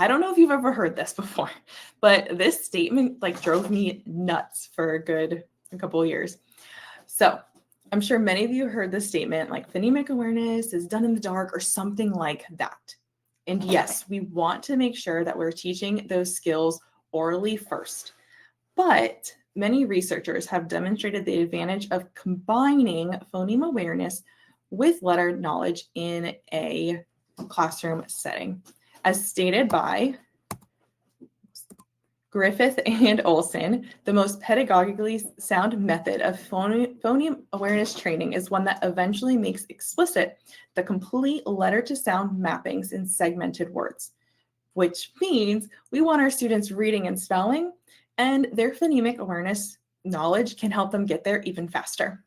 I don't know if you've ever heard this before, but this statement like drove me nuts for a couple of years. So I'm sure many of you heard this statement like phonemic awareness is done in the dark or something like that. And yes, we want to make sure that we're teaching those skills orally first. But many researchers have demonstrated the advantage of combining phoneme awareness with letter knowledge in a classroom setting. As stated by Griffith and Olson, the most pedagogically sound method of phoneme awareness training is one that eventually makes explicit the complete letter-to-sound mappings in segmented words, which means we want our students reading and spelling, and their phonemic awareness knowledge can help them get there even faster.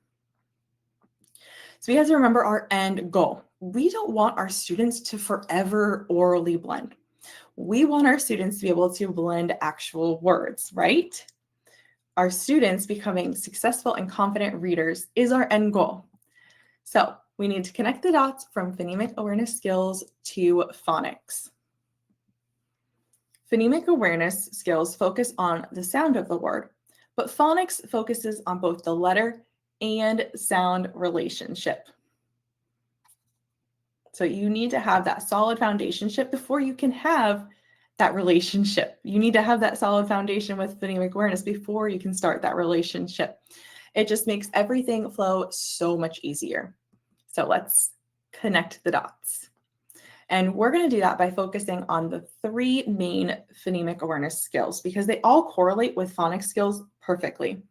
So we have to remember our end goal. We don't want our students to forever orally blend. We want our students to be able to blend actual words, right? Our students becoming successful and confident readers is our end goal. So we need to connect the dots from phonemic awareness skills to phonics. Phonemic awareness skills focus on the sound of the word, but phonics focuses on both the letter and sound relationship. So you need to have that solid foundation before you can have that relationship. You need to have that solid foundation with phonemic awareness before you can start that relationship. It just makes everything flow so much easier. So let's connect the dots. And we're going to do that by focusing on the three main phonemic awareness skills because they all correlate with phonics skills perfectly.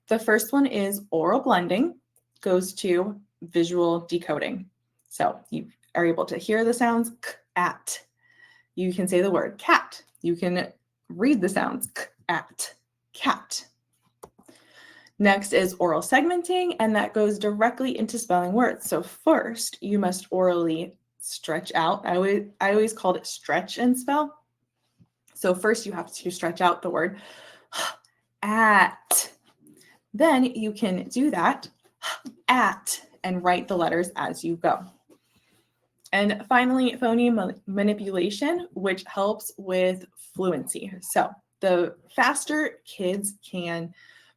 The first one is oral blending, goes to visual decoding. So you are able to hear the sounds k, at. You can say the word cat. You can read the sounds k, at, cat. Next is oral segmenting, and that goes directly into spelling words. So first, you must orally stretch out. I always called it stretch and spell. So first you have to stretch out the word at. Then you can do that at and write the letters as you go. And finally, phoneme manipulation, which helps with fluency. So the faster kids can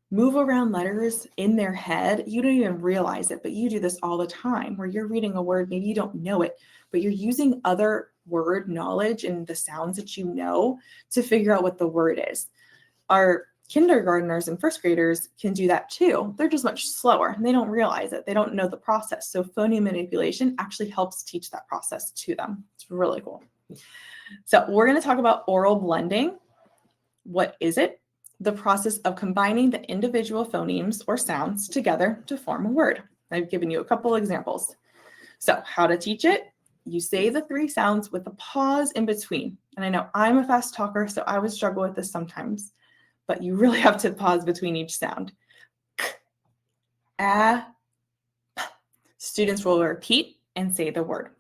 move around letters in their head, you don't even realize it, but you do this all the time where you're reading a word, maybe you don't know it, but you're using other word knowledge and the sounds that you know to figure out what the word is. Our kindergartners and first graders can do that too. They're just much slower and they don't realize it. They don't know the process. So phoneme manipulation actually helps teach that process to them. It's really cool. So we're going to talk about oral blending. What is it? The process of combining the individual phonemes or sounds together to form a word. I've given you a couple examples. So how to teach it? You say the three sounds with a pause in between. And I know I'm a fast talker, so I would struggle with this sometimes, but you really have to pause between each sound. K, a, p. Students will repeat and say the word.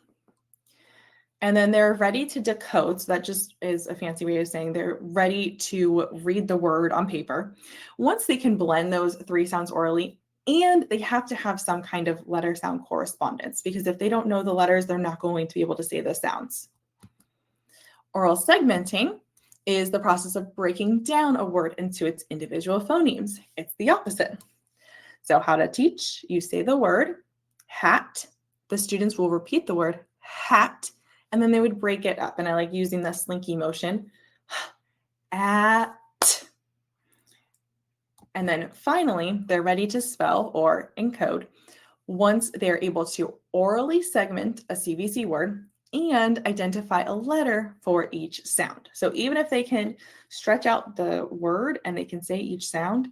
And then they're ready to decode. So that just is a fancy way of saying they're ready to read the word on paper. Once they can blend those three sounds orally, and they have to have some kind of letter sound correspondence, because if they don't know the letters, they're not going to be able to say the sounds. Oral segmenting is the process of breaking down a word into its individual phonemes. It's the opposite. So how to teach? You say the word hat. The students will repeat the word hat, and then they would break it up. And I like using the slinky motion. At. And then finally, they're ready to spell or encode once they're able to orally segment a CVC word and identify a letter for each sound. So even if they can stretch out the word and they can say each sound,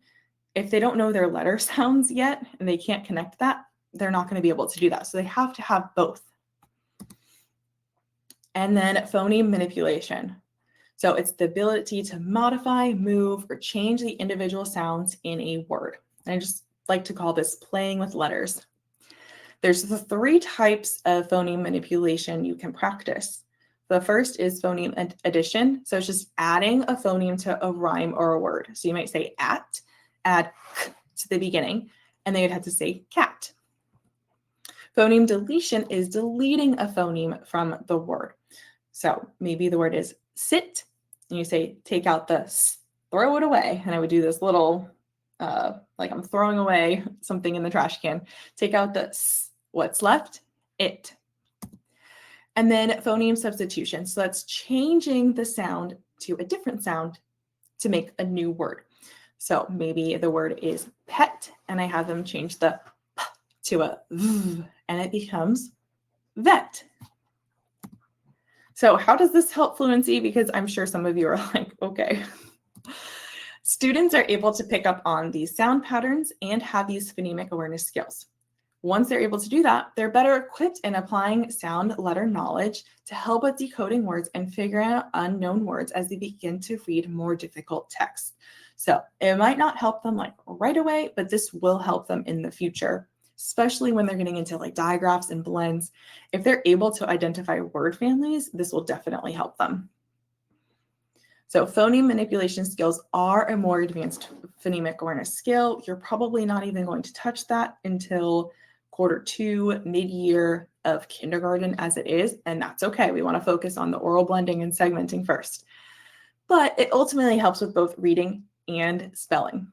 if they don't know their letter sounds yet and they can't connect that, they're not going to be able to do that. So they have to have both. And then phoneme manipulation. So it's the ability to modify, move, or change the individual sounds in a word. And I just like to call this playing with letters. There's the three types of phoneme manipulation you can practice. The first is phoneme addition. So it's just adding a phoneme to a rhyme or a word. So you might say at, add k to the beginning, and then you'd have to say cat. Phoneme deletion is deleting a phoneme from the word. So maybe the word is sit, and you say, take out the s, throw it away. And I would do this little, like I'm throwing away something in the trash can. Take out the s, what's left? It. And then phoneme substitution. So that's changing the sound to a different sound to make a new word. So maybe the word is pet, and I have them change the p to a v, and it becomes vet. So how does this help fluency? Because I'm sure some of you are like, okay. Students are able to pick up on these sound patterns and have these phonemic awareness skills. Once they're able to do that, they're better equipped in applying sound letter knowledge to help with decoding words and figuring out unknown words as they begin to read more difficult text. So it might not help them like right away, but this will help them in the future, especially when they're getting into like digraphs and blends. If they're able to identify word families, this will definitely help them. So phoneme manipulation skills are a more advanced phonemic awareness skill. You're probably not even going to touch that until Q2, mid-year of kindergarten as it is, and that's okay. We want to focus on the oral blending and segmenting first. But it ultimately helps with both reading and spelling.